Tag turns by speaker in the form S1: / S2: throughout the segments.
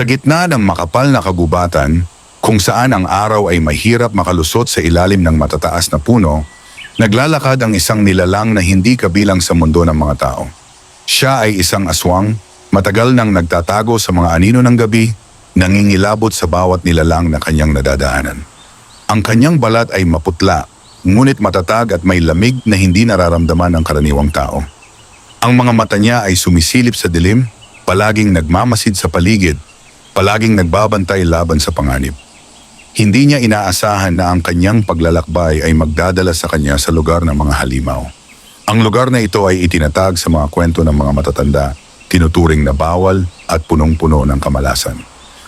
S1: Sa gitna ng makapal na kagubatan, kung saan ang araw ay mahirap makalusot sa ilalim ng matataas na puno, naglalakad ang isang nilalang na hindi kabilang sa mundo ng mga tao. Siya ay isang aswang, matagal nang nagtatago sa mga anino ng gabi, nangingilabot sa bawat nilalang na kanyang nadadaanan. Ang kanyang balat ay maputla, ngunit matatag at may lamig na hindi nararamdaman ng karaniwang tao. Ang mga mata niya ay sumisilip sa dilim, palaging nagmamasid sa paligid, palaging nagbabantay laban sa panganib. Hindi niya inaasahan na ang kanyang paglalakbay ay magdadala sa kanya sa lugar ng mga halimaw. Ang lugar na ito ay itinatag sa mga kwento ng mga matatanda, tinuturing na bawal at punong-puno ng kamalasan.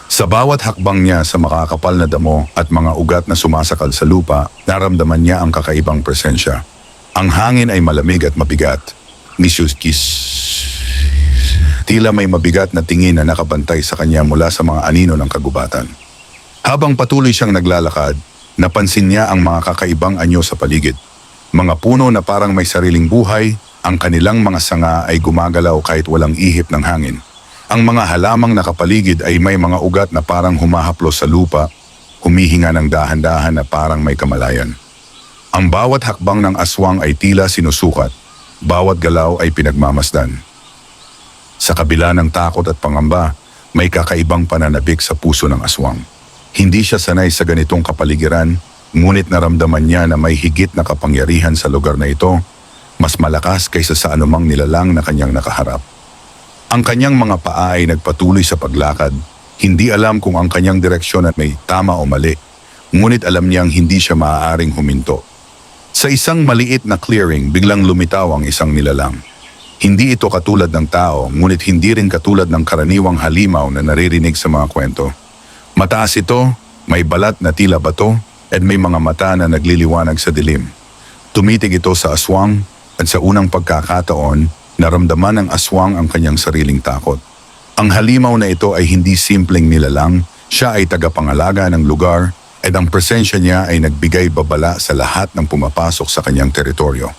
S1: Sa bawat hakbang niya sa makakapal na damo at mga ugat na sumasakal sa lupa, naramdaman niya ang kakaibang presensya. Ang hangin ay malamig at mabigat. Tila may mabigat na tingin na nakabantay sa kanya mula sa mga anino ng kagubatan. Habang patuloy siyang naglalakad, napansin niya ang mga kakaibang anyo sa paligid. Mga puno na parang may sariling buhay, ang kanilang mga sanga ay gumagalaw kahit walang ihip ng hangin. Ang mga halamang nakapaligid ay may mga ugat na parang humahaplos sa lupa, humihinga ng dahan-dahan na parang may kamalayan. Ang bawat hakbang ng aswang ay tila sinusukat, bawat galaw ay pinagmamasdan. Sa kabila ng takot at pangamba, may kakaibang pananabik sa puso ng aswang. Hindi siya sanay sa ganitong kapaligiran, ngunit naramdaman niya na may higit na kapangyarihan sa lugar na ito, mas malakas kaysa sa anumang nilalang na kanyang nakaharap. Ang kanyang mga paa ay nagpatuloy sa paglakad, hindi alam kung ang kanyang direksyon at may tama o mali, ngunit alam niyang hindi siya maaaring huminto. Sa isang maliit na clearing, biglang lumitaw ang isang nilalang. Hindi ito katulad ng tao, ngunit hindi rin katulad ng karaniwang halimaw na naririnig sa mga kwento. Mataas ito, may balat na tila bato, at may mga mata na nagliliwanag sa dilim. Tumitig ito sa aswang, at sa unang pagkakataon, naramdaman ng aswang ang kanyang sariling takot. Ang halimaw na ito ay hindi simpleng nilalang, siya ay tagapangalaga ng lugar, at ang presensya niya ay nagbigay babala sa lahat ng pumapasok sa kanyang teritoryo.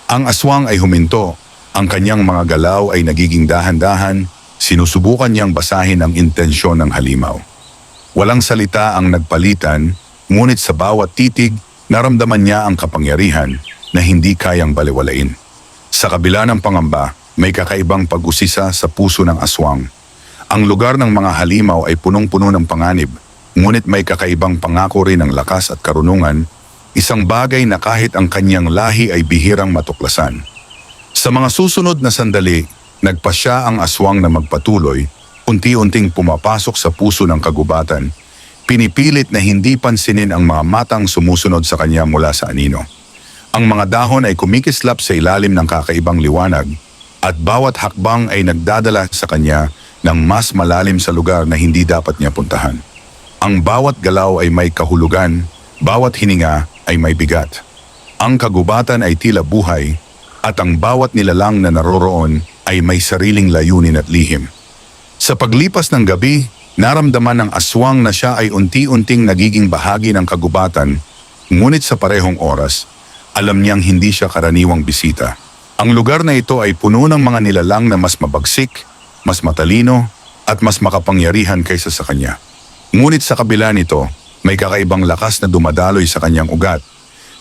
S1: Ang aswang ay huminto, ang kanyang mga galaw ay nagiging dahan-dahan, sinusubukan niyang basahin ang intensyon ng halimaw. Walang salita ang nagpalitan, ngunit sa bawat titig, naramdaman niya ang kapangyarihan na hindi kayang baliwalain. Sa kabila ng pangamba, may kakaibang pag-usisa sa puso ng aswang. Ang lugar ng mga halimaw ay punong-puno ng panganib, ngunit may kakaibang pangako rin ng lakas at karunungan, isang bagay na kahit ang kanyang lahi ay bihirang matuklasan. Sa mga susunod na sandali, nagpasya ang aswang na magpatuloy, unti-unting pumapasok sa puso ng kagubatan, pinipilit na hindi pansinin ang mga matang sumusunod sa kanya mula sa anino. Ang mga dahon ay kumikislap sa ilalim ng kakaibang liwanag at bawat hakbang ay nagdadala sa kanya ng mas malalim sa lugar na hindi dapat niya puntahan. Ang bawat galaw ay may kahulugan, bawat hininga ay may bigat. Ang kagubatan ay tila buhay at ang bawat nilalang na naroroon ay may sariling layunin at lihim. Sa paglipas ng gabi, naramdaman ng aswang na siya ay unti-unting nagiging bahagi ng kagubatan, ngunit sa parehong oras, alam niyang hindi siya karaniwang bisita. Ang lugar na ito ay puno ng mga nilalang na mas mabagsik, mas matalino, at mas makapangyarihan kaysa sa kanya. Ngunit sa kabila nito, may kakaibang lakas na dumadaloy sa kanyang ugat,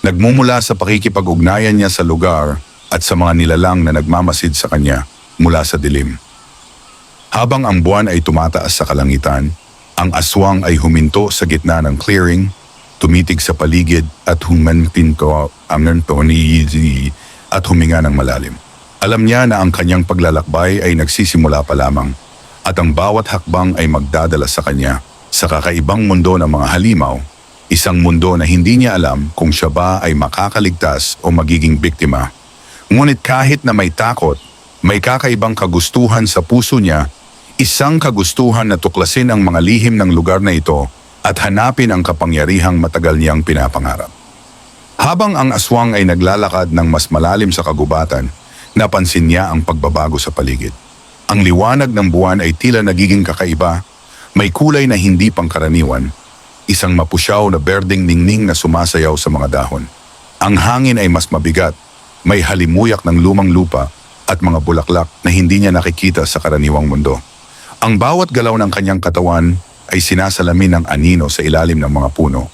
S1: nagmumula sa pakikipag-ugnayan niya sa lugar at sa mga nilalang na nagmamasid sa kanya mula sa dilim. Habang ang buwan ay tumataas sa kalangitan, ang aswang ay huminto sa gitna ng clearing, tumitig sa paligid at huminto ang at huminga ng malalim. Alam niya na ang kanyang paglalakbay ay nagsisimula pa lamang at ang bawat hakbang ay magdadala sa kanya sa kakaibang mundo ng mga halimaw, isang mundo na hindi niya alam kung siya ba ay makakaligtas o magiging biktima. Ngunit kahit na may takot, may kakaibang kagustuhan sa puso niya, isang kagustuhan na tuklasin ang mga lihim ng lugar na ito at hanapin ang kapangyarihang matagal niyang pinapangarap. Habang ang aswang ay naglalakad ng mas malalim sa kagubatan, napansin niya ang pagbabago sa paligid. Ang liwanag ng buwan ay tila nagiging kakaiba, may kulay na hindi pangkaraniwan, isang mapusyaw na berdeng ningning na sumasayaw sa mga dahon. Ang hangin ay mas mabigat, may halimuyak ng lumang lupa at mga bulaklak na hindi niya nakikita sa karaniwang mundo. Ang bawat galaw ng kanyang katawan ay sinasalamin ng anino sa ilalim ng mga puno.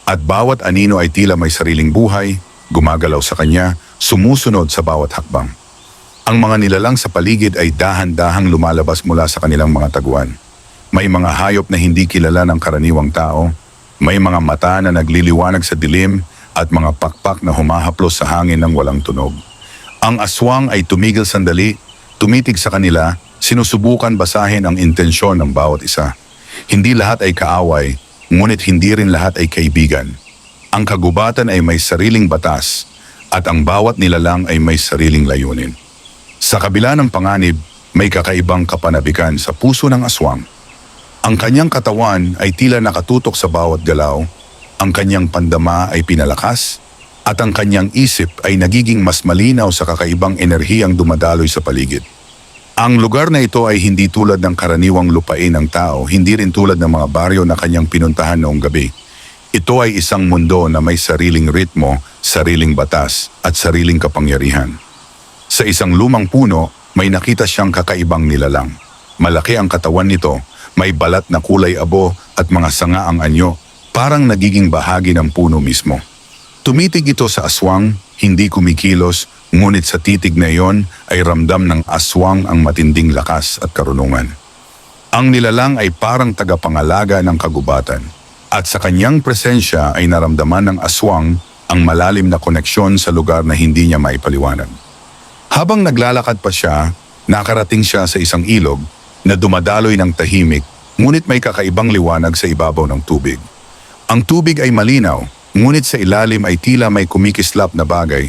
S1: At bawat anino ay tila may sariling buhay, gumagalaw sa kanya, sumusunod sa bawat hakbang. Ang mga nilalang sa paligid ay dahan-dahang lumalabas mula sa kanilang mga taguan. May mga hayop na hindi kilala ng karaniwang tao, may mga mata na nagliliwanag sa dilim at mga pakpak na humahaplos sa hangin ng walang tunog. Ang aswang ay tumigil sandali, tumitig sa kanila, sinusubukan basahin ang intensyon ng bawat isa. Hindi lahat ay kaaway, ngunit hindi rin lahat ay kaibigan. Ang kagubatan ay may sariling batas at ang bawat nilalang ay may sariling layunin. Sa kabila ng panganib, may kakaibang kapanabikan sa puso ng aswang. Ang kanyang katawan ay tila nakatutok sa bawat galaw, ang kanyang pandama ay pinalakas, at ang kanyang isip ay nagiging mas malinaw sa kakaibang enerhiyang dumadaloy sa paligid. Ang lugar na ito ay hindi tulad ng karaniwang lupain ng tao, hindi rin tulad ng mga baryo na kanyang pinuntahan noong gabi. Ito ay isang mundo na may sariling ritmo, sariling batas, at sariling kapangyarihan. Sa isang lumang puno, may nakita siyang kakaibang nilalang. Malaki ang katawan nito, may balat na kulay abo at mga sanga ang anyo, parang nagiging bahagi ng puno mismo. Tumitig ito sa aswang, hindi kumikilos, ngunit sa titig na iyon ay ramdam ng aswang ang matinding lakas at karunungan. Ang nilalang ay parang tagapangalaga ng kagubatan, at sa kanyang presensya ay naramdaman ng aswang ang malalim na koneksyon sa lugar na hindi niya maipaliwanag. Habang naglalakad pa siya, nakarating siya sa isang ilog na dumadaloy ng tahimik, ngunit may kakaibang liwanag sa ibabaw ng tubig. Ang tubig ay malinaw, ngunit sa ilalim ay tila may kumikislap na bagay,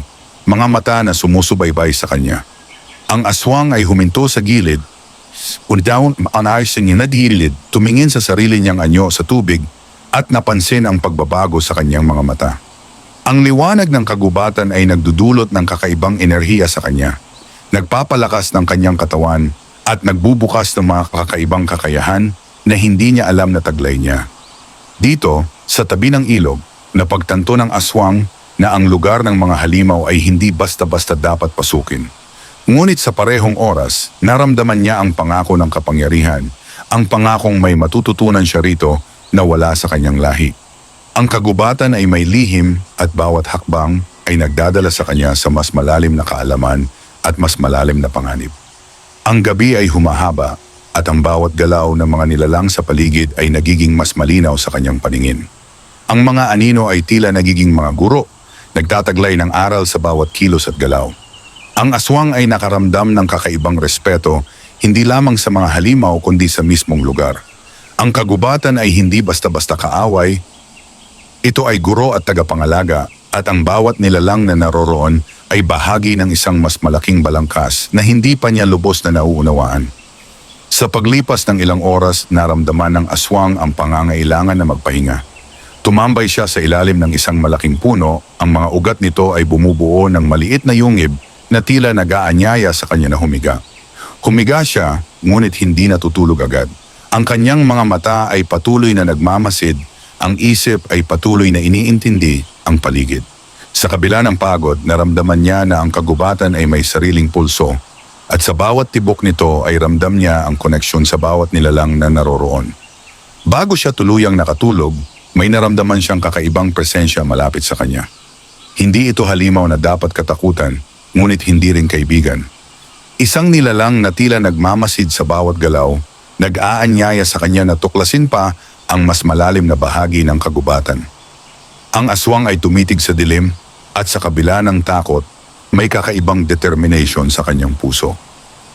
S1: mga mata na sumusubaybay sa kanya. Ang aswang ay huminto sa gilid, tumingin sa sarili niyang anyo sa tubig at napansin ang pagbabago sa kanyang mga mata. Ang liwanag ng kagubatan ay nagdudulot ng kakaibang enerhiya sa kanya, nagpapalakas ng kanyang katawan at nagbubukas ng mga kakaibang kakayahan na hindi niya alam na taglay niya. Dito, sa tabi ng ilog, napagtanto ng aswang na ang lugar ng mga halimaw ay hindi basta-basta dapat pasukin. Ngunit sa parehong oras, naramdaman niya ang pangako ng kapangyarihan, ang pangakong may matututunan siya rito na wala sa kanyang lahi. Ang kagubatan ay may lihim at bawat hakbang ay nagdadala sa kanya sa mas malalim na kaalaman at mas malalim na panganib. Ang gabi ay humahaba at ang bawat galaw ng mga nilalang sa paligid ay nagiging mas malinaw sa kanyang paningin. Ang mga anino ay tila nagiging mga guro, nagtataglay ng aral sa bawat kilos at galaw. Ang aswang ay nakaramdam ng kakaibang respeto, hindi lamang sa mga halimaw kundi sa mismong lugar. Ang kagubatan ay hindi basta-basta kaaway, ito ay guro at tagapangalaga, at ang bawat nilalang na naroroon ay bahagi ng isang mas malaking balangkas na hindi pa niya lubos na nauunawaan. Sa paglipas ng ilang oras, naramdaman ng aswang ang pangangailangan na magpahinga. Tumambay siya sa ilalim ng isang malaking puno, ang mga ugat nito ay bumubuo ng maliit na yungib na tila nag-aanyaya sa kanya na humiga. Humiga siya, ngunit hindi natutulog agad. Ang kanyang mga mata ay patuloy na nagmamasid, ang isip ay patuloy na iniintindi ang paligid. Sa kabila ng pagod, naramdaman niya na ang kagubatan ay may sariling pulso, at sa bawat tibok nito ay ramdam niya ang koneksyon sa bawat nilalang na naroroon. Bago siya tuluyang nakatulog, may naramdaman siyang kakaibang presensya malapit sa kanya. Hindi ito halimaw na dapat katakutan, ngunit hindi rin kaibigan. Isang nilalang na tila nagmamasid sa bawat galaw, nag-aanyaya sa kanya na tuklasin pa ang mas malalim na bahagi ng kagubatan. Ang aswang ay tumitig sa dilim at sa kabila ng takot, may kakaibang determination sa kanyang puso.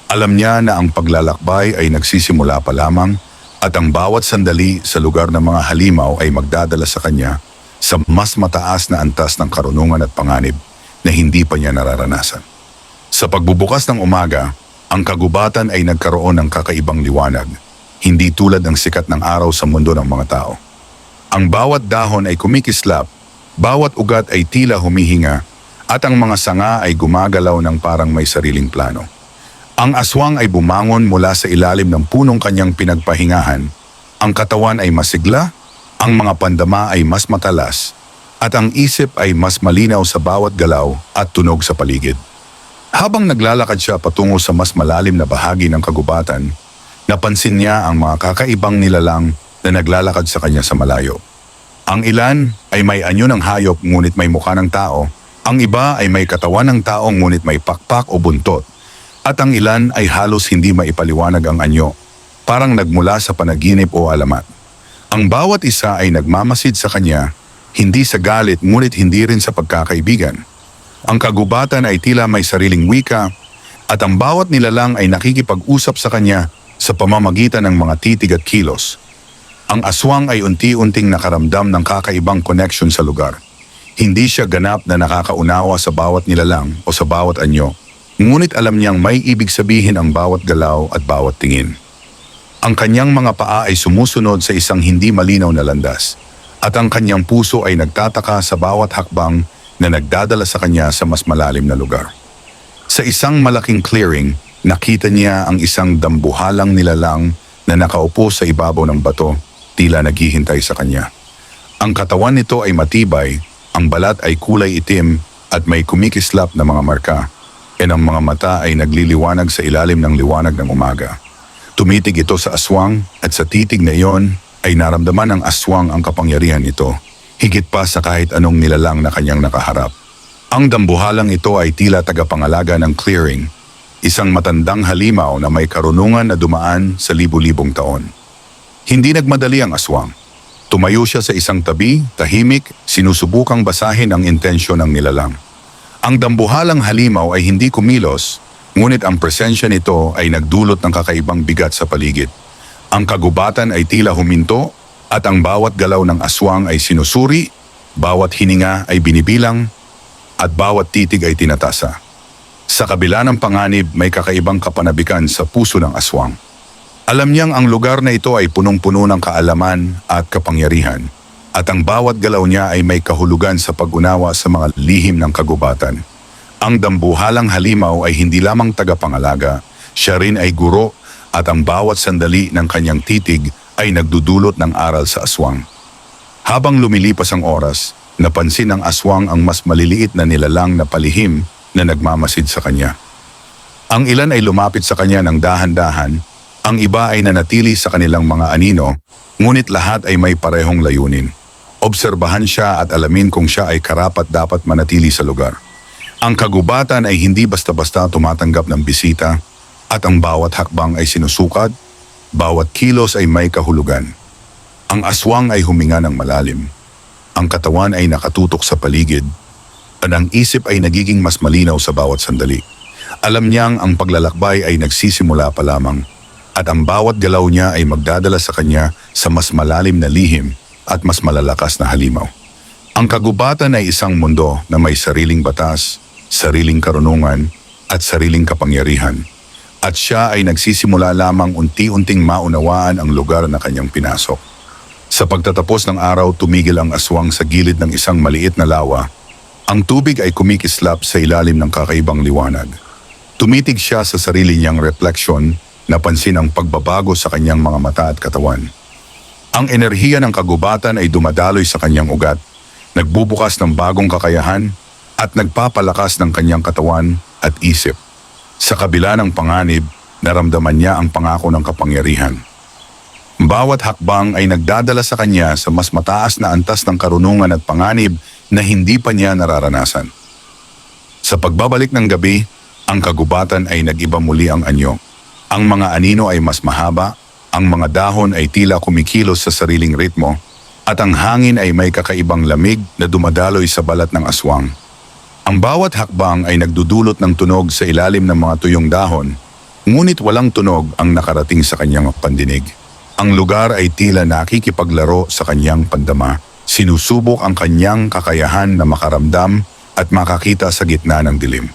S1: Alam niya na ang paglalakbay ay nagsisimula pa lamang at ang bawat sandali sa lugar ng mga halimaw ay magdadala sa kanya sa mas mataas na antas ng karunungan at panganib na hindi pa niya nararanasan. Sa pagbubukas ng umaga, ang kagubatan ay nagkaroon ng kakaibang liwanag, hindi tulad ng sikat ng araw sa mundo ng mga tao. Ang bawat dahon ay kumikislap, bawat ugat ay tila humihinga, at ang mga sanga ay gumagalaw ng parang may sariling plano. Ang aswang ay bumangon mula sa ilalim ng punong kanyang pinagpahingahan. Ang katawan ay masigla, ang mga pandama ay mas matalas, at ang isip ay mas malinaw sa bawat galaw at tunog sa paligid. Habang naglalakad siya patungo sa mas malalim na bahagi ng kagubatan, Napansin niya ang mga kakaibang nilalang na naglalakad sa kanya sa malayo. Ang ilan ay may anyo ng hayop ngunit may mukha ng tao, ang iba ay may katawan ng tao ngunit may pakpak o buntot, at ang ilan ay halos hindi maipaliwanag ang anyo, parang nagmula sa panaginip o alamat. Ang bawat isa ay nagmamasid sa kanya, hindi sa galit ngunit hindi rin sa pagkakaibigan. Ang kagubatan ay tila may sariling wika, at ang bawat nilalang ay nakikipag-usap sa kanya sa pamamagitan ng mga titig at kilos. Ang aswang ay unti-unting nakaramdam ng kakaibang connection sa lugar. Hindi siya ganap na nakakaunawa sa bawat nilalang o sa bawat anyo, ngunit alam niyang may ibig sabihin ang bawat galaw at bawat tingin. Ang kanyang mga paa ay sumusunod sa isang hindi malinaw na landas, at ang kanyang puso ay nagtataka sa bawat hakbang na nagdadala sa kanya sa mas malalim na lugar. Sa isang malaking clearing, nakita niya ang isang dambuhalang nilalang na nakaupo sa ibabaw ng bato, tila naghihintay sa kanya. Ang katawan nito ay matibay, ang balat ay kulay itim at may kumikislap na mga marka, at ang mga mata ay nagliliwanag sa ilalim ng liwanag ng umaga. Tumitig ito sa aswang at sa titig na iyon ay naramdaman ng aswang ang kapangyarihan nito, higit pa sa kahit anong nilalang na kanyang nakaharap. Ang dambuhalang ito ay tila tagapangalaga ng clearing, isang matandang halimaw na may karunungan na dumaan sa libu-libong taon. Hindi nagmadali ang aswang. Tumayo siya sa isang tabi, tahimik, sinusubukang basahin ang intensyon ng nilalang. Ang dambuhalang halimaw ay hindi kumilos, ngunit ang presensya nito ay nagdulot ng kakaibang bigat sa paligid. Ang kagubatan ay tila huminto at ang bawat galaw ng aswang ay sinusuri, bawat hininga ay binibilang, at bawat titig ay tinatasa. Sa kabila ng panganib, may kakaibang kapanabikan sa puso ng aswang. Alam niyang ang lugar na ito ay punong-puno ng kaalaman at kapangyarihan, at ang bawat galaw niya ay may kahulugan sa pag-unawa sa mga lihim ng kagubatan. Ang dambuhalang halimaw ay hindi lamang tagapangalaga, siya rin ay guro, at ang bawat sandali ng kanyang titig ay nagdudulot ng aral sa aswang. Habang lumilipas ang oras, napansin ng aswang ang mas maliliit na nilalang na palihim na nagmamasid sa kanya. Ang ilan ay lumapit sa kanya ng dahan-dahan, ang iba ay nanatili sa kanilang mga anino, ngunit lahat ay may parehong layunin. Obserbahan siya at alamin kung siya ay karapat-dapat manatili sa lugar. Ang kagubatan ay hindi basta-basta tumatanggap ng bisita, at ang bawat hakbang ay sinusukat, bawat kilos ay may kahulugan. Ang aswang ay huminga ng malalim. Ang katawan ay nakatutok sa paligid, at ang isip ay nagiging mas malinaw sa bawat sandali. Alam niyang ang paglalakbay ay nagsisimula pa lamang, at ang bawat galaw niya ay magdadala sa kanya sa mas malalim na lihim at mas malalakas na halimaw. Ang kagubatan ay isang mundo na may sariling batas, sariling karunungan, at sariling kapangyarihan. At siya ay nagsisimula lamang unti-unting maunawaan ang lugar na kanyang pinasok. Sa pagtatapos ng araw, tumigil ang aswang sa gilid ng isang maliit na lawa. Ang tubig ay kumikislap sa ilalim ng kakaibang liwanag. Tumitig siya sa sarili niyang refleksyon, napansin ang pagbabago sa kanyang mga mata at katawan. Ang enerhiya ng kagubatan ay dumadaloy sa kanyang ugat, nagbubukas ng bagong kakayahan at nagpapalakas ng kanyang katawan at isip. Sa kabila ng panganib, naramdaman niya ang pangako ng kapangyarihan. Bawat hakbang ay nagdadala sa kanya sa mas mataas na antas ng karunungan at panganib na hindi pa niya nararanasan. Sa pagbabalik ng gabi, ang kagubatan ay nag-iba muli ang anyo. Ang mga anino ay mas mahaba, ang mga dahon ay tila kumikilos sa sariling ritmo, at ang hangin ay may kakaibang lamig na dumadaloy sa balat ng aswang. Ang bawat hakbang ay nagdudulot ng tunog sa ilalim ng mga tuyong dahon, ngunit walang tunog ang nakarating sa kanyang pandinig. Ang lugar ay tila nakikipaglaro sa kanyang pandama, sinusubok ang kanyang kakayahan na makaramdam at makakita sa gitna ng dilim.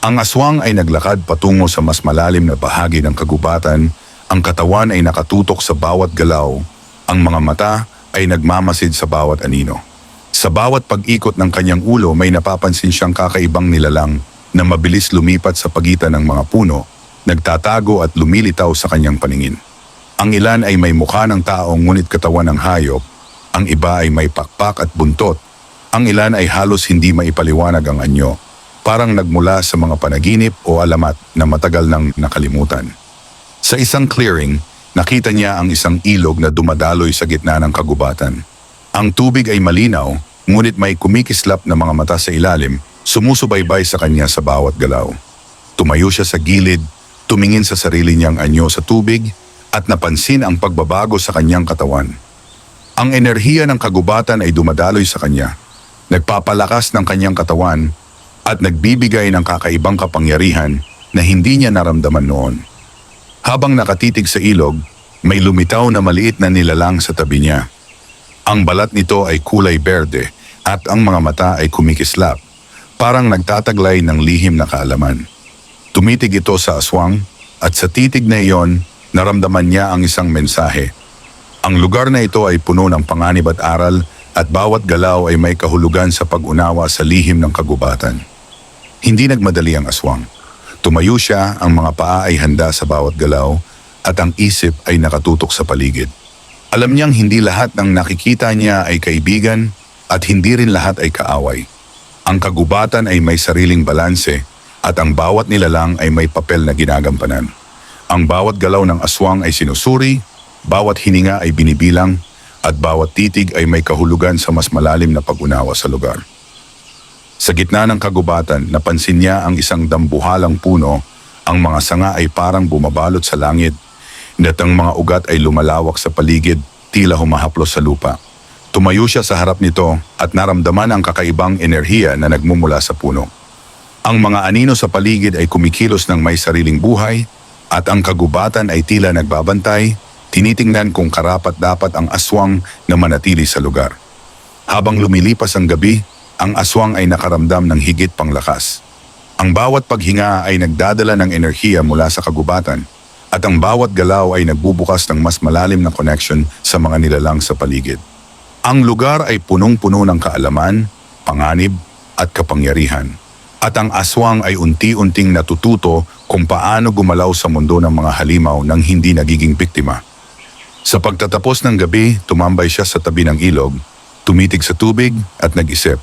S1: Ang aswang ay naglakad patungo sa mas malalim na bahagi ng kagubatan, ang katawan ay nakatutok sa bawat galaw, ang mga mata ay nagmamasid sa bawat anino. Sa bawat pag-ikot ng kanyang ulo may napapansin siyang kakaibang nilalang na mabilis lumipat sa pagitan ng mga puno, nagtatago at lumilitaw sa kanyang paningin. Ang ilan ay may mukha ng tao ngunit katawan ng hayop, ang iba ay may pakpak at buntot, ang ilan ay halos hindi maipaliwanag ang anyo, parang nagmula sa mga panaginip o alamat na matagal nang nakalimutan. Sa isang clearing, nakita niya ang isang ilog na dumadaloy sa gitna ng kagubatan. Ang tubig ay malinaw, ngunit may kumikislap na mga mata sa ilalim, sumusubaybay sa kanya sa bawat galaw. Tumayo siya sa gilid, tumingin sa sarili niyang anyo sa tubig, at napansin ang pagbabago sa kanyang katawan. Ang enerhiya ng kagubatan ay dumadaloy sa kanya, nagpapalakas ng kanyang katawan, at nagbibigay ng kakaibang kapangyarihan na hindi niya naramdaman noon. Habang nakatitig sa ilog, may lumitaw na maliit na nilalang sa tabi niya. Ang balat nito ay kulay berde at ang mga mata ay kumikislap, parang nagtataglay ng lihim na kaalaman. Tumitig ito sa aswang at sa titig na iyon, naramdaman niya ang isang mensahe. Ang lugar na ito ay puno ng panganib at aral at bawat galaw ay may kahulugan sa pag-unawa sa lihim ng kagubatan. Hindi nagmadali ang aswang. Tumayo siya, ang mga paa ay handa sa bawat galaw at ang isip ay nakatutok sa paligid. Alam niyang hindi lahat ng nakikita niya ay kaibigan at hindi rin lahat ay kaaway. Ang kagubatan ay may sariling balanse at ang bawat nilalang ay may papel na ginagampanan. Ang bawat galaw ng aswang ay sinusuri, bawat hininga ay binibilang, at bawat titig ay may kahulugan sa mas malalim na pag-unawa sa lugar. Sa gitna ng kagubatan, napansin niya ang isang dambuhalang puno, ang mga sanga ay parang bumabalot sa langit, at ang mga ugat ay lumalawak sa paligid, tila humahaplos sa lupa. Tumayo siya sa harap nito at naramdaman ang kakaibang enerhiya na nagmumula sa puno. Ang mga anino sa paligid ay kumikilos ng may sariling buhay, at ang kagubatan ay tila nagbabantay, tinitingnan kung karapat-dapat ang aswang na manatili sa lugar. Habang lumilipas ang gabi, ang aswang ay nakaramdam ng higit pang lakas. Ang bawat paghinga ay nagdadala ng enerhiya mula sa kagubatan, at ang bawat galaw ay nagbubukas ng mas malalim na connection sa mga nilalang sa paligid. Ang lugar ay punong-puno ng kaalaman, panganib, at kapangyarihan. At ang aswang ay unti-unting natututo kung paano gumalaw sa mundo ng mga halimaw nang hindi nagiging biktima. Sa pagtatapos ng gabi, tumambay siya sa tabi ng ilog, tumitig sa tubig at nag-isip.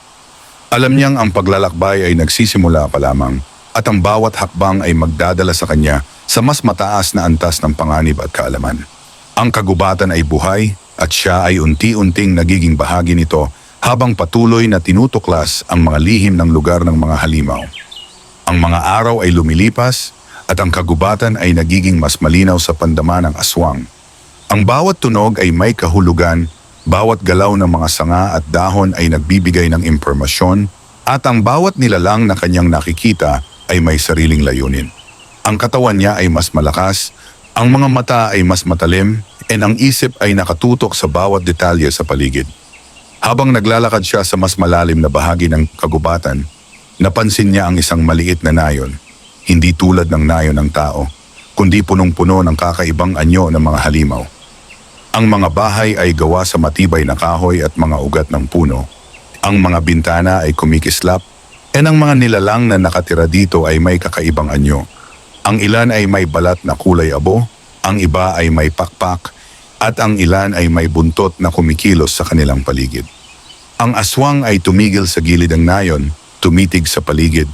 S1: Alam niyang ang paglalakbay ay nagsisimula pa lamang at ang bawat hakbang ay magdadala sa kanya sa mas mataas na antas ng panganib at kaalaman. Ang kagubatan ay buhay at siya ay unti-unting nagiging bahagi nito habang patuloy na tinutuklas ang mga lihim ng lugar ng mga halimaw. Ang mga araw ay lumilipas at ang kagubatan ay nagiging mas malinaw sa pandama ng aswang. Ang bawat tunog ay may kahulugan, bawat galaw ng mga sanga at dahon ay nagbibigay ng impormasyon, at ang bawat nilalang na kanyang nakikita ay may sariling layunin. Ang katawan niya ay mas malakas, ang mga mata ay mas matalim, and ang isip ay nakatutok sa bawat detalye sa paligid. Habang naglalakad siya sa mas malalim na bahagi ng kagubatan, napansin niya ang isang maliit na nayon, hindi tulad ng nayon ng tao, kundi punong-puno ng kakaibang anyo ng mga halimaw. Ang mga bahay ay gawa sa matibay na kahoy at mga ugat ng puno. Ang mga bintana ay kumikislap, at ang mga nilalang na nakatira dito ay may kakaibang anyo. Ang ilan ay may balat na kulay abo, ang iba ay may pakpak, at ang ilan ay may buntot na kumikilos sa kanilang paligid. Ang aswang ay tumigil sa gilid ng nayon, tumitig sa paligid,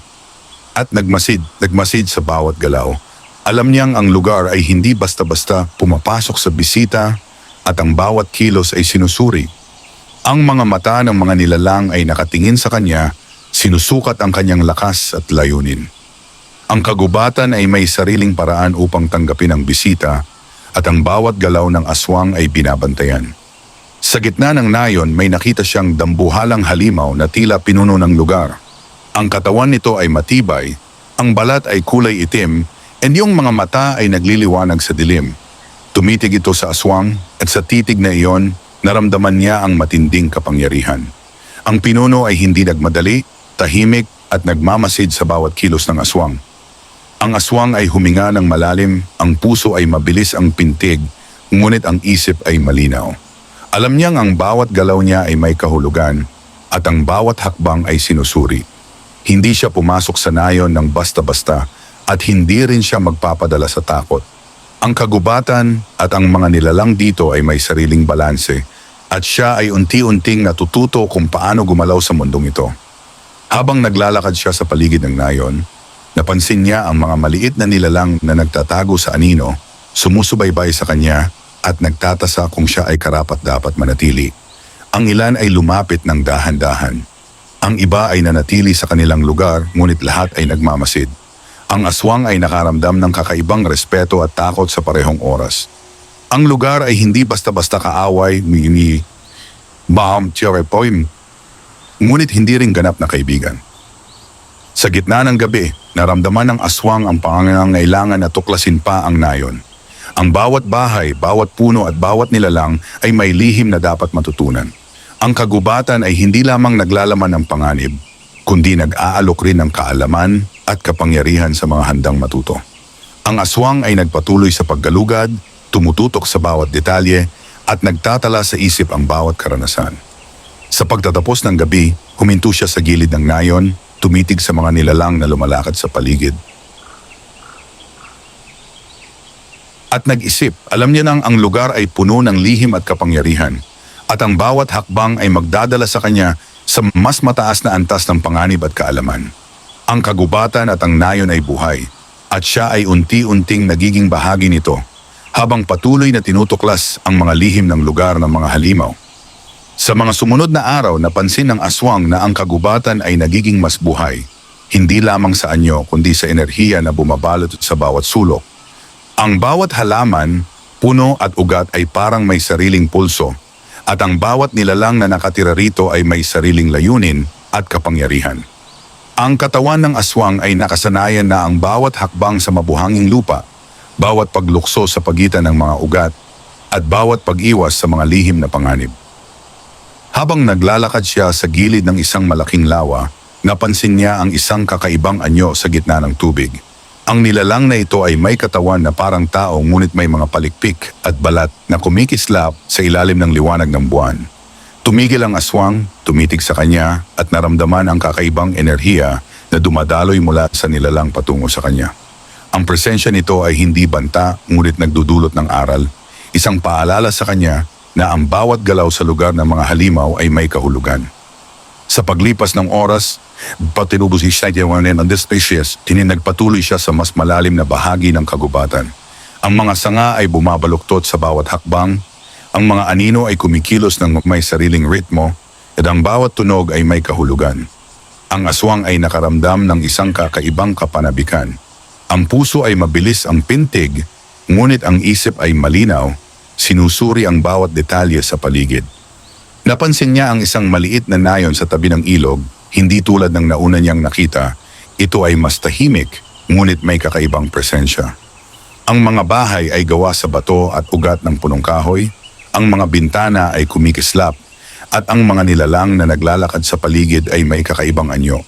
S1: at nagmasid sa bawat galaw. Alam niyang ang lugar ay hindi basta-basta pumapasok sa bisita, at ang bawat kilos ay sinusuri. Ang mga mata ng mga nilalang ay nakatingin sa kanya, sinusukat ang kanyang lakas at layunin. Ang kagubatan ay may sariling paraan upang tanggapin ang bisita, at ang bawat galaw ng aswang ay binabantayan. Sa gitna ng nayon may nakita siyang dambuhalang halimaw na tila pinuno ng lugar. Ang katawan nito ay matibay, ang balat ay kulay itim, and yung mga mata ay nagliliwanag sa dilim. Tumitig ito sa aswang at sa titig na iyon, naramdaman niya ang matinding kapangyarihan. Ang pinuno ay hindi nagmadali, tahimik at nagmamasid sa bawat kilos ng aswang. Ang aswang ay huminga ng malalim, ang puso ay mabilis ang pintig, ngunit ang isip ay malinaw. Alam niyang ang bawat galaw niya ay may kahulugan at ang bawat hakbang ay sinusuri. Hindi siya pumasok sa nayon ng basta-basta at hindi rin siya magpapadala sa takot. Ang kagubatan at ang mga nilalang dito ay may sariling balanse at siya ay unti-unting natututo kung paano gumalaw sa mundong ito. Habang naglalakad siya sa paligid ng nayon, napansin niya ang mga maliit na nilalang na nagtatago sa anino, sumusubaybay sa kanya at nagtatasa kung siya ay karapat-dapat manatili. Ang ilan ay lumapit ng dahan-dahan. Ang iba ay nanatili sa kanilang lugar, ngunit lahat ay nagmamasid. Ang aswang ay nakaramdam ng kakaibang respeto at takot sa parehong oras. Ang lugar ay hindi basta-basta kaaway ni Baam Tiarepoim, ngunit hindi rin ganap na kaibigan. Sa gitna ng gabi, naramdaman ng aswang ang pangangailangan na tuklasin pa ang nayon. Ang bawat bahay, bawat puno at bawat nilalang ay may lihim na dapat matutunan. Ang kagubatan ay hindi lamang naglalaman ng panganib, kundi nag-aalok rin ng kaalaman at kapangyarihan sa mga handang matuto. Ang aswang ay nagpatuloy sa paggalugad, tumututok sa bawat detalye at nagtatala sa isip ang bawat karanasan. Sa pagtatapos ng gabi, huminto siya sa gilid ng nayon, tumitig sa mga nilalang na lumalakad sa paligid. At nag-isip, alam niya nang ang lugar ay puno ng lihim at kapangyarihan, at ang bawat hakbang ay magdadala sa kanya sa mas mataas na antas ng panganib at kaalaman. Ang kagubatan at ang nayon ay buhay, at siya ay unti-unting nagiging bahagi nito, habang patuloy na tinutuklas ang mga lihim ng lugar ng mga halimaw. Sa mga sumunod na araw, napansin ng aswang na ang kagubatan ay nagiging mas buhay, hindi lamang sa anyo kundi sa enerhiya na bumabalot sa bawat sulok. Ang bawat halaman, puno at ugat ay parang may sariling pulso, at ang bawat nilalang na nakatira rito ay may sariling layunin at kapangyarihan. Ang katawan ng aswang ay nakasanayan na ang bawat hakbang sa mabuhanging lupa, bawat paglukso sa pagitan ng mga ugat, at bawat pag-iwas sa mga lihim na panganib. Habang naglalakad siya sa gilid ng isang malaking lawa, napansin niya ang isang kakaibang anyo sa gitna ng tubig. Ang nilalang na ito ay may katawan na parang tao ngunit may mga palikpik at balat na kumikislap sa ilalim ng liwanag ng buwan. Tumigil ang aswang, tumitig sa kanya at naramdaman ang kakaibang enerhiya na dumadaloy mula sa nilalang patungo sa kanya. Ang presensya nito ay hindi banta ngunit nagdudulot ng aral, isang paalala sa kanya na ang bawat galaw sa lugar ng mga halimaw ay may kahulugan. Sa paglipas ng oras, patinubos siya ng this species, nagpatuloy siya sa mas malalim na bahagi ng kagubatan. Ang mga sanga ay bumabaluktot sa bawat hakbang, ang mga anino ay kumikilos ng may sariling ritmo, at ang bawat tunog ay may kahulugan. Ang aswang ay nakaramdam ng isang kakaibang kapanabikan. Ang puso ay mabilis ang pintig, ngunit ang isip ay malinaw, sinusuri ang bawat detalye sa paligid. Napansin niya ang isang maliit na nayon sa tabi ng ilog, hindi tulad ng nauna niyang nakita. Ito ay mas tahimik, ngunit may kakaibang presensya. Ang mga bahay ay gawa sa bato at ugat ng punong kahoy, ang mga bintana ay kumikislap, at ang mga nilalang na naglalakad sa paligid ay may kakaibang anyo.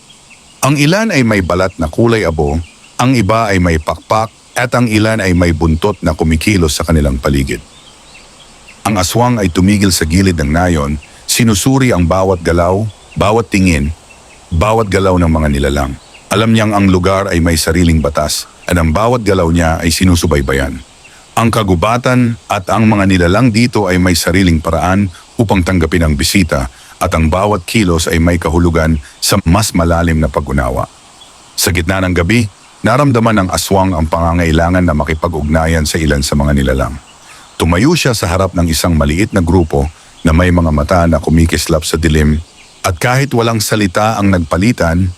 S1: Ang ilan ay may balat na kulay abo, ang iba ay may pakpak, at ang ilan ay may buntot na kumikilos sa kanilang paligid. Ang aswang ay tumigil sa gilid ng nayon, sinusuri ang bawat galaw, bawat tingin, bawat galaw ng mga nilalang. Alam niyang ang lugar ay may sariling batas, at ang bawat galaw niya ay sinusubaybayan. Ang kagubatan at ang mga nilalang dito ay may sariling paraan upang tanggapin ang bisita, at ang bawat kilos ay may kahulugan sa mas malalim na pag-unawa. Sa gitna ng gabi, naramdaman ng aswang ang pangangailangan na makipag-ugnayan sa ilan sa mga nilalang. Tumayo siya sa harap ng isang maliit na grupo na may mga mata na kumikislap sa dilim, at kahit walang salita ang nagpalitan,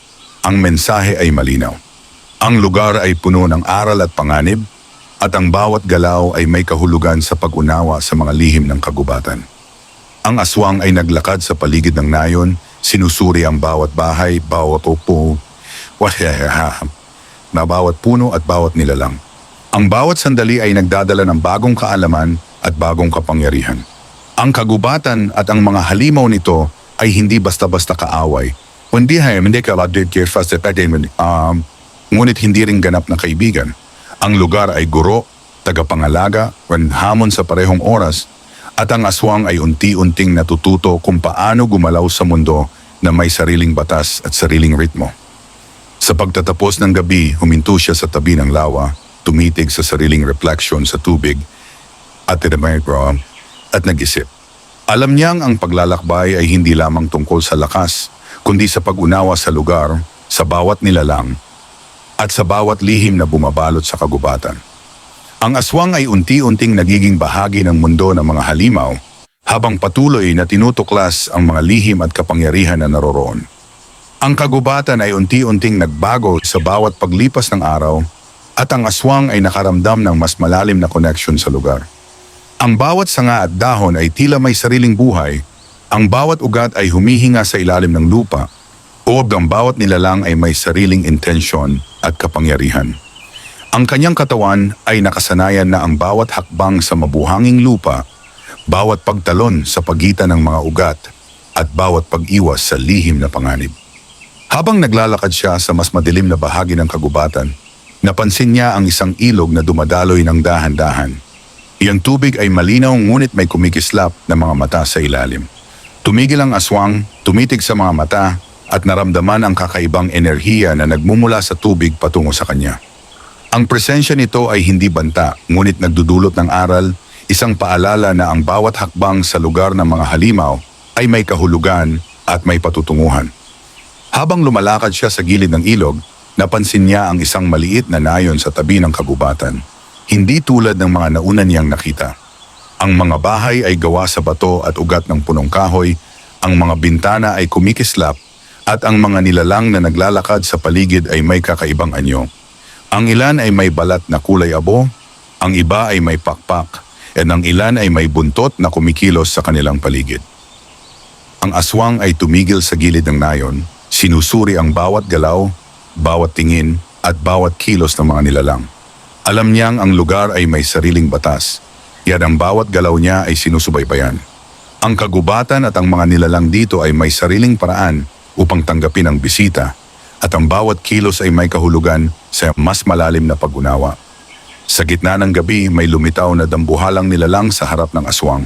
S1: ang mensahe ay malinaw. Ang lugar ay puno ng aral at panganib, at ang bawat galaw ay may kahulugan sa pag-unawa sa mga lihim ng kagubatan. Ang aswang ay naglakad sa paligid ng nayon, sinusuri ang bawat bahay, bawat upo, na bawat puno at bawat nilalang. Ang bawat sandali ay nagdadala ng bagong kaalaman at bagong kapangyarihan. Ang kagubatan at ang mga halimaw nito ay hindi basta-basta kaaway. Hindi ngunit hindi rin ganap na kaibigan. Ang lugar ay guro, tagapangalaga, hamon sa parehong oras, at ang aswang ay unti-unting natututo kung paano gumalaw sa mundo na may sariling batas at sariling ritmo. Sa pagtatapos ng gabi, huminto siya sa tabi ng lawa, tumitig sa sariling reflection sa tubig at nag-isip. Alam niyang ang paglalakbay ay hindi lamang tungkol sa lakas, kundi sa pag-unawa sa lugar, sa bawat nilalang, at sa bawat lihim na bumabalot sa kagubatan. Ang aswang ay unti-unting nagiging bahagi ng mundo ng mga halimaw habang patuloy na tinutuklas ang mga lihim at kapangyarihan na naroroon. Ang kagubatan ay unti-unting nagbago sa bawat paglipas ng araw at ang aswang ay nakaramdam ng mas malalim na connection sa lugar. Ang bawat sanga at dahon ay tila may sariling buhay, ang bawat ugat ay humihinga sa ilalim ng lupa, o ang bawat nilalang ay may sariling intensyon at kapangyarihan. Ang kanyang katawan ay nakasanayan na ang bawat hakbang sa mabuhanging lupa, bawat pagtalon sa pagitan ng mga ugat, at bawat pag-iwas sa lihim na panganib. Habang naglalakad siya sa mas madilim na bahagi ng kagubatan, napansin niya ang isang ilog na dumadaloy ng dahan-dahan. Iyang tubig ay malinaw ngunit may kumikislap na mga mata sa ilalim. Tumigil ang aswang, tumitig sa mga mata, at naramdaman ang kakaibang enerhiya na nagmumula sa tubig patungo sa kanya. Ang presensya nito ay hindi banta, ngunit nagdudulot ng aral, isang paalala na ang bawat hakbang sa lugar ng mga halimaw ay may kahulugan at may patutunguhan. Habang lumalakad siya sa gilid ng ilog, napansin niya ang isang maliit na nayon sa tabi ng kagubatan. Hindi tulad ng mga nauna niyang nakita. Ang mga bahay ay gawa sa bato at ugat ng punong kahoy, ang mga bintana ay kumikislap, at ang mga nilalang na naglalakad sa paligid ay may kakaibang anyo. Ang ilan ay may balat na kulay abo, ang iba ay may pakpak, at ang ilan ay may buntot na kumikilos sa kanilang paligid. Ang aswang ay tumigil sa gilid ng nayon, sinusuri ang bawat galaw, bawat tingin, at bawat kilos ng mga nilalang. Alam niyang ang lugar ay may sariling batas, yan ang bawat galaw niya ay sinusubaybayan. Ang kagubatan at ang mga nilalang dito ay may sariling paraan upang tanggapin ang bisita, at ang bawat kilos ay may kahulugan sa mas malalim na pag-unawa. Sa gitna ng gabi may lumitaw na dambuhalang nilalang sa harap ng aswang.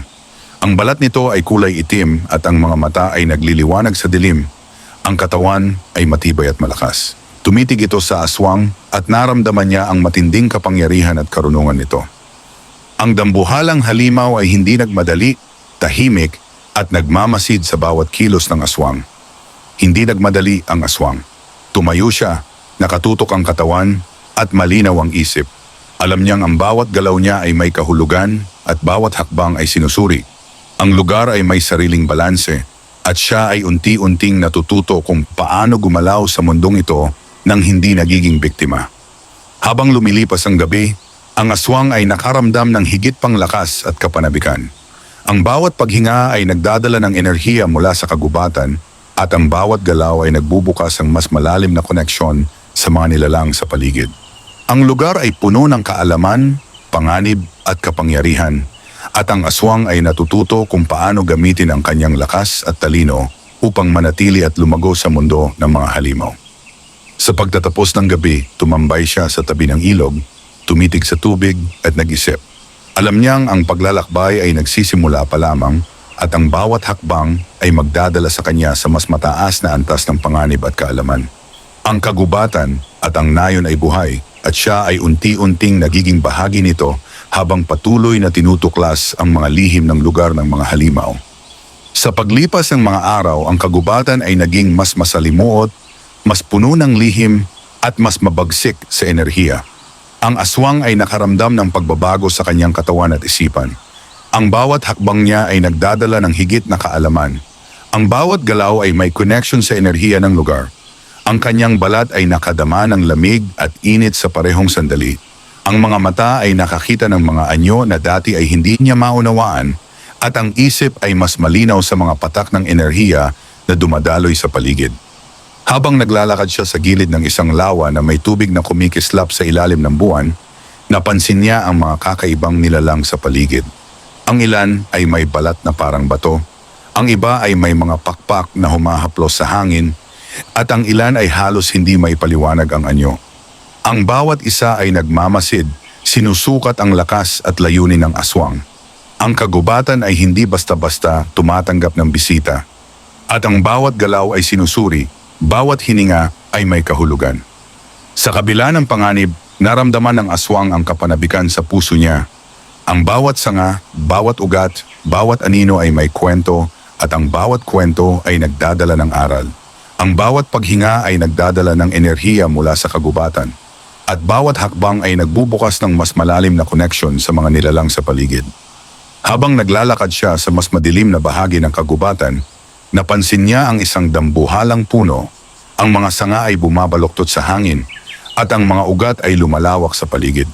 S1: Ang balat nito ay kulay itim at ang mga mata ay nagliliwanag sa dilim. Ang katawan ay matibay at malakas. Tumitig ito sa aswang at naramdaman niya ang matinding kapangyarihan at karunungan nito. Ang dambuhalang halimaw ay hindi nagmadali, tahimik at nagmamasid sa bawat kilos ng aswang. Hindi nagmadali ang aswang. Tumayo siya, nakatutok ang katawan at malinaw ang isip. Alam niyang ang bawat galaw niya ay may kahulugan at bawat hakbang ay sinusuri. Ang lugar ay may sariling balanse at siya ay unti-unting natututo kung paano gumalaw sa mundong ito nang hindi nagiging biktima. Habang lumilipas ang gabi, ang aswang ay nakaramdam ng higit pang lakas at kapanabikan. Ang bawat paghinga ay nagdadala ng enerhiya mula sa kagubatan at ang bawat galaw ay nagbubukas ng mas malalim na koneksyon sa mga nilalang sa paligid. Ang lugar ay puno ng kaalaman, panganib at kapangyarihan, at ang aswang ay natututo kung paano gamitin ang kanyang lakas at talino upang manatili at lumago sa mundo ng mga halimaw. Sa pagtatapos ng gabi, tumambay siya sa tabi ng ilog, tumitig sa tubig at nag-isip. Alam niyang ang paglalakbay ay nagsisimula pa lamang at ang bawat hakbang ay magdadala sa kanya sa mas mataas na antas ng panganib at kaalaman. Ang kagubatan at ang nayon ay buhay at siya ay unti-unting nagiging bahagi nito habang patuloy na tinutuklas ang mga lihim ng lugar ng mga halimaw. Sa paglipas ng mga araw, ang kagubatan ay naging mas masalimuot, mas puno ng lihim at mas mabagsik sa enerhiya. Ang aswang ay nakaramdam ng pagbabago sa kanyang katawan at isipan. Ang bawat hakbang niya ay nagdadala ng higit na kaalaman. Ang bawat galaw ay may connection sa enerhiya ng lugar. Ang kanyang balat ay nakadama ng lamig at init sa parehong sandali. Ang mga mata ay nakakita ng mga anyo na dati ay hindi niya maunawaan at ang isip ay mas malinaw sa mga patak ng enerhiya na dumadaloy sa paligid. Habang naglalakad siya sa gilid ng isang lawa na may tubig na kumikislap sa ilalim ng buwan, napansin niya ang mga kakaibang nilalang sa paligid. Ang ilan ay may balat na parang bato, ang iba ay may mga pakpak na humahaplos sa hangin, at ang ilan ay halos hindi may paliwanag ang anyo. Ang bawat isa ay nagmamasid, sinusukat ang lakas at layunin ng aswang. Ang kagubatan ay hindi basta-basta tumatanggap ng bisita, at ang bawat galaw ay sinusuri, bawat hininga ay may kahulugan. Sa kabila ng panganib, naramdaman ng aswang ang kapanabikan sa puso niya. Ang bawat sanga, bawat ugat, bawat anino ay may kwento at ang bawat kwento ay nagdadala ng aral. Ang bawat paghinga ay nagdadala ng enerhiya mula sa kagubatan. At bawat hakbang ay nagbubukas ng mas malalim na connection sa mga nilalang sa paligid. Habang naglalakad siya sa mas madilim na bahagi ng kagubatan, napansin niya ang isang dambuhalang puno. Ang mga sanga ay bumabaluktot sa hangin at ang mga ugat ay lumalawak sa paligid.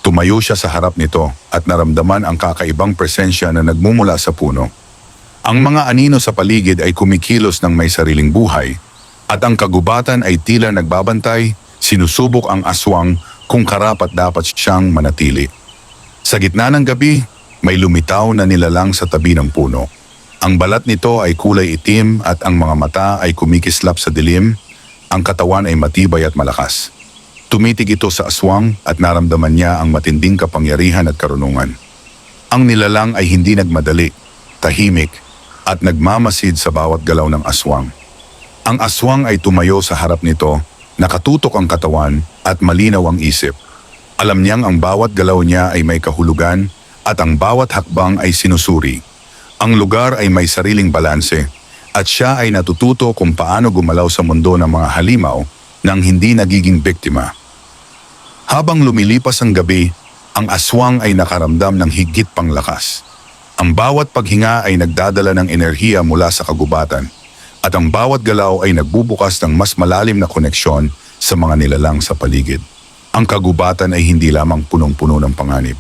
S1: Tumayo siya sa harap nito at naramdaman ang kakaibang presensya na nagmumula sa puno. Ang mga anino sa paligid ay kumikilos ng may sariling buhay at ang kagubatan ay tila nagbabantay. Sinusubok ang aswang kung karapat-dapat siyang manatili. Sa gitna ng gabi, may lumitaw na nilalang sa tabi ng puno. Ang balat nito ay kulay itim at ang mga mata ay kumikislap sa dilim. Ang katawan ay matibay at malakas. Tumitig ito sa aswang at naramdaman niya ang matinding kapangyarihan at karunungan. Ang nilalang ay hindi nagmadali, tahimik at nagmamasid sa bawat galaw ng aswang. Ang aswang ay tumayo sa harap nito. Nakatutok ang katawan at malinaw ang isip. Alam niyang ang bawat galaw niya ay may kahulugan at ang bawat hakbang ay sinusuri. Ang lugar ay may sariling balanse at siya ay natututo kung paano gumalaw sa mundo ng mga halimaw nang hindi nagiging biktima. Habang lumilipas ang gabi, ang aswang ay nakaramdam ng higit pang lakas. Ang bawat paghinga ay nagdadala ng enerhiya mula sa kagubatan. At ang bawat galaw ay nagbubukas ng mas malalim na koneksyon sa mga nilalang sa paligid. Ang kagubatan ay hindi lamang punong-puno ng panganib.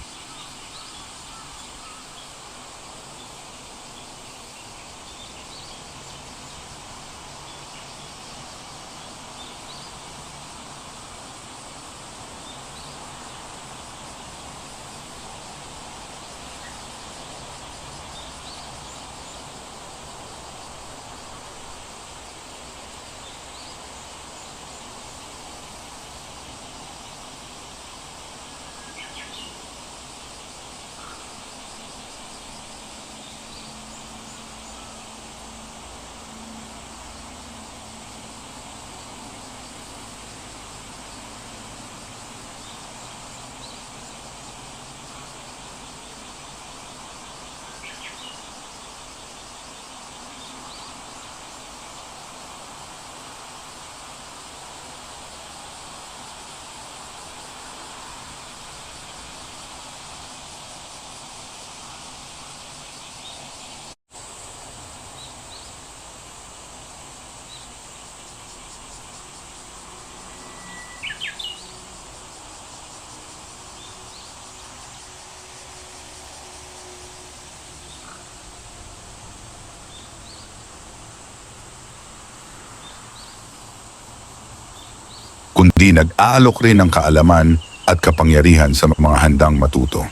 S1: Kundi nag-aalok rin ng kaalaman at kapangyarihan sa mga handang matuto.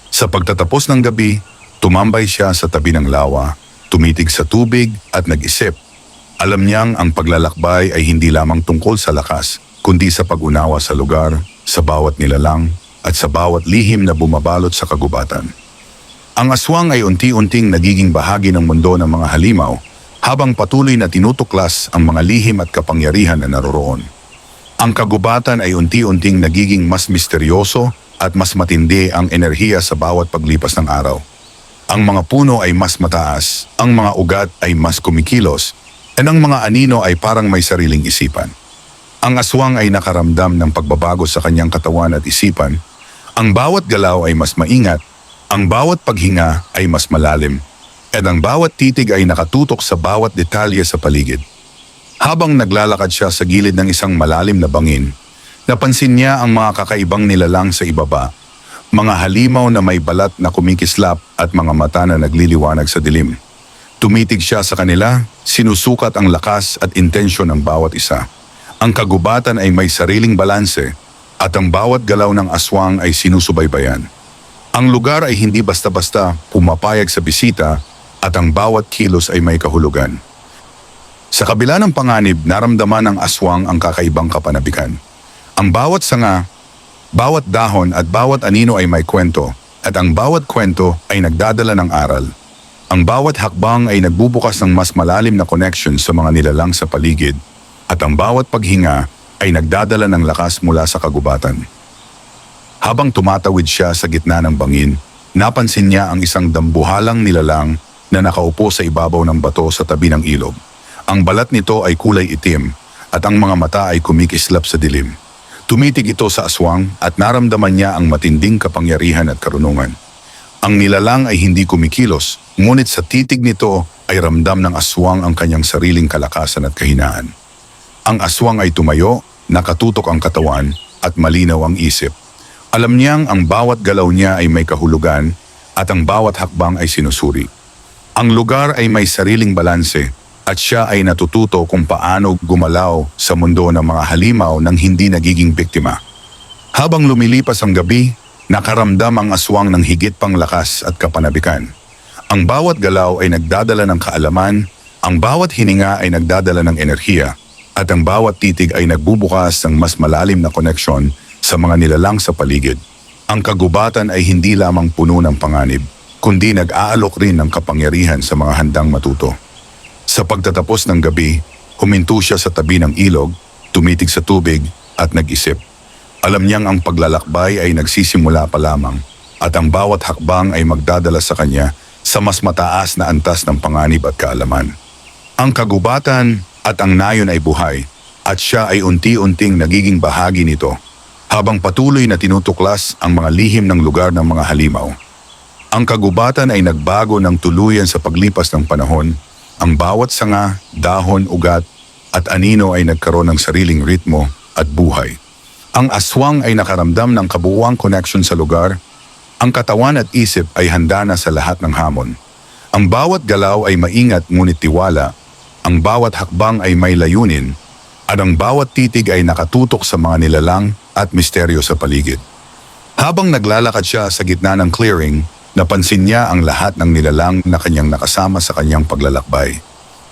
S1: Sa pagtatapos ng gabi, tumambay siya sa tabi ng lawa, tumitig sa tubig at nag-isip. Alam niyang ang paglalakbay ay hindi lamang tungkol sa lakas, kundi sa pag-unawa sa lugar, sa bawat nilalang at sa bawat lihim na bumabalot sa kagubatan. Ang aswang ay unti-unting nagiging bahagi ng mundo ng mga halimaw habang patuloy na tinutuklas ang mga lihim at kapangyarihan na naroroon. Ang kagubatan ay unti-unting nagiging mas misteryoso at mas matindi ang enerhiya sa bawat paglipas ng araw. Ang mga puno ay mas mataas, ang mga ugat ay mas kumikilos, at ang mga anino ay parang may sariling isipan. Ang aswang ay nakaramdam ng pagbabago sa kanyang katawan at isipan. Ang bawat galaw ay mas maingat, ang bawat paghinga ay mas malalim, at ang bawat titig ay nakatutok sa bawat detalye sa paligid. Habang naglalakad siya sa gilid ng isang malalim na bangin, napansin niya ang mga kakaibang nilalang sa ibaba, mga halimaw na may balat na kumikislap at mga mata na nagliliwanag sa dilim. Tumitig siya sa kanila, sinusukat ang lakas at intensyon ng bawat isa. Ang kagubatan ay may sariling balanse at ang bawat galaw ng aswang ay sinusubaybayan. Ang lugar ay hindi basta-basta pumapayag sa bisita at ang bawat kilos ay may kahulugan. Sa kabila ng panganib, naramdaman ng aswang ang kakaibang kapanabikan. Ang bawat sanga, bawat dahon at bawat anino ay may kwento, at ang bawat kwento ay nagdadala ng aral. Ang bawat hakbang ay nagbubukas ng mas malalim na connection sa mga nilalang sa paligid, at ang bawat paghinga ay nagdadala ng lakas mula sa kagubatan. Habang tumatawid siya sa gitna ng bangin, napansin niya ang isang dambuhalang nilalang na nakaupo sa ibabaw ng bato sa tabi ng ilog. Ang balat nito ay kulay itim at ang mga mata ay kumikislap sa dilim. Tumitig ito sa aswang at naramdaman niya ang matinding kapangyarihan at karunungan. Ang nilalang ay hindi kumikilos, ngunit sa titig nito ay ramdam ng aswang ang kanyang sariling kalakasan at kahinaan. Ang aswang ay tumayo, nakatutok ang katawan at malinaw ang isip. Alam niyang ang bawat galaw niya ay may kahulugan at ang bawat hakbang ay sinusuri. Ang lugar ay may sariling balanse at siya ay natututo kung paano gumalaw sa mundo ng mga halimaw nang hindi nagiging biktima. Habang lumilipas ang gabi, nakaramdam ang aswang ng higit pang lakas at kapanabikan. Ang bawat galaw ay nagdadala ng kaalaman, ang bawat hininga ay nagdadala ng enerhiya, at ang bawat titig ay nagbubukas ng mas malalim na koneksyon sa mga nilalang sa paligid. Ang kagubatan ay hindi lamang puno ng panganib, kundi nag-aalok rin ng kapangyarihan sa mga handang matuto. Sa pagtatapos ng gabi, huminto siya sa tabi ng ilog, tumitig sa tubig at nag-isip. Alam niyang ang paglalakbay ay nagsisimula pa lamang at ang bawat hakbang ay magdadala sa kanya sa mas mataas na antas ng panganib at kaalaman. Ang kagubatan at ang nayon ay buhay at siya ay unti-unting nagiging bahagi nito habang patuloy na tinutuklas ang mga lihim ng lugar ng mga halimaw. Ang kagubatan ay nagbago ng tuluyan sa paglipas ng panahon. Ang bawat sanga, dahon, ugat at anino ay nagkaroon ng sariling ritmo at buhay. Ang aswang ay nakaramdam ng kabuuang connection sa lugar. Ang katawan at isip ay handa na sa lahat ng hamon. Ang bawat galaw ay maingat ngunit tiwala. Ang bawat hakbang ay may layunin. At ang bawat titig ay nakatutok sa mga nilalang at misteryo sa paligid. Habang naglalakad siya sa gitna ng clearing, napansin niya ang lahat ng nilalang na kanyang nakasama sa kanyang paglalakbay.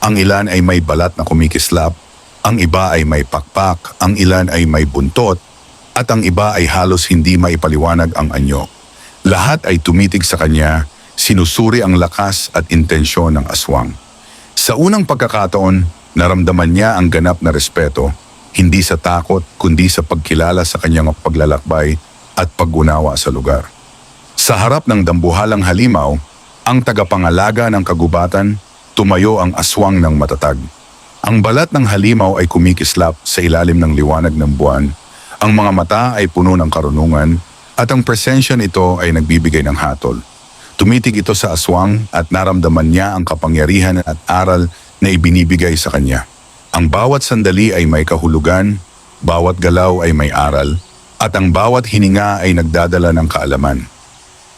S1: Ang ilan ay may balat na kumikislap, ang iba ay may pakpak, ang ilan ay may buntot, at ang iba ay halos hindi maipaliwanag ang anyo. Lahat ay tumitig sa kanya, sinusuri ang lakas at intensyon ng aswang. Sa unang pagkakataon, naramdaman niya ang ganap na respeto, hindi sa takot kundi sa pagkilala sa kanyang paglalakbay at pag-unawa sa lugar. Sa harap ng dambuhalang halimaw, ang tagapangalaga ng kagubatan, tumayo ang aswang ng matatag. Ang balat ng halimaw ay kumikislap sa ilalim ng liwanag ng buwan. Ang mga mata ay puno ng karunungan at ang presensya nito ay nagbibigay ng hatol. Tumitig ito sa aswang at naramdaman niya ang kapangyarihan at aral na ibinibigay sa kanya. Ang bawat sandali ay may kahulugan, bawat galaw ay may aral, at ang bawat hininga ay nagdadala ng kaalaman.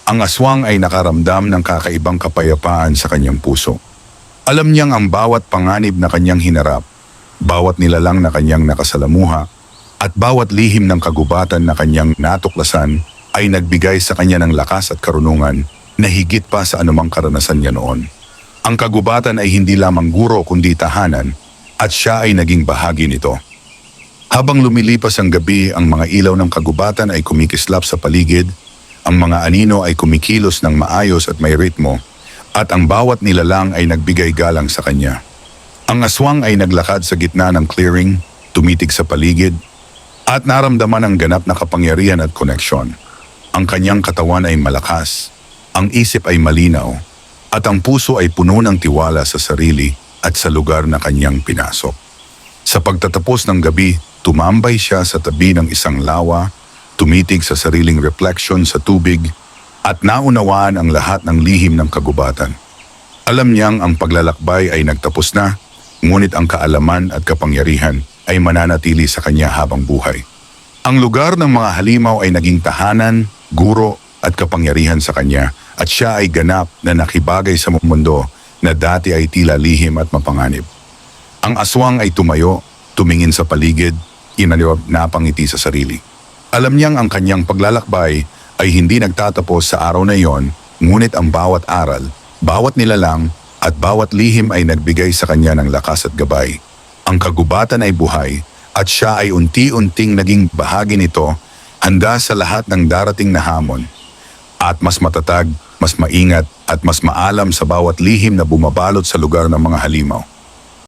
S1: Ang aswang ay nakaramdam ng kakaibang kapayapaan sa kanyang puso. Alam niyang ang bawat panganib na kanyang hinarap, bawat nilalang na kanyang nakasalamuha, at bawat lihim ng kagubatan na kanyang natuklasan ay nagbigay sa kanya ng lakas at karunungan na higit pa sa anumang karanasan niya noon. Ang kagubatan ay hindi lamang guro kundi tahanan at siya ay naging bahagi nito. Habang lumilipas ang gabi, ang mga ilaw ng kagubatan ay kumikislap sa paligid, ang mga anino ay kumikilos ng maayos at may ritmo, at ang bawat nilalang ay nagbigay galang sa kanya. Ang aswang ay naglakad sa gitna ng clearing, tumitig sa paligid, at naramdaman ang ganap na kapangyarihan at koneksyon. Ang kanyang katawan ay malakas, ang isip ay malinaw, at ang puso ay puno ng tiwala sa sarili at sa lugar na kanyang pinasok. Sa pagtatapos ng gabi, tumambay siya sa tabi ng isang lawa, tumitig sa sariling refleksyon sa tubig, at naunawaan ang lahat ng lihim ng kagubatan. Alam niyang ang paglalakbay ay nagtapos na, ngunit ang kaalaman at kapangyarihan ay mananatili sa kanya habang buhay. Ang lugar ng mga halimaw ay naging tahanan, guro at kapangyarihan sa kanya at siya ay ganap na nakibagay sa mundo na dati ay tila lihim at mapanganib. Ang aswang ay tumayo, tumingin sa paligid, napangiti sa sarili. Alam niyang ang kanyang paglalakbay ay hindi nagtatapos sa araw na iyon, ngunit ang bawat aral, bawat nilalang at bawat lihim ay nagbigay sa kanya ng lakas at gabay. Ang kagubatan ay buhay at siya ay unti-unting naging bahagi nito, handa sa lahat ng darating na hamon. At mas matatag, mas maingat at mas maalam sa bawat lihim na bumabalot sa lugar ng mga halimaw.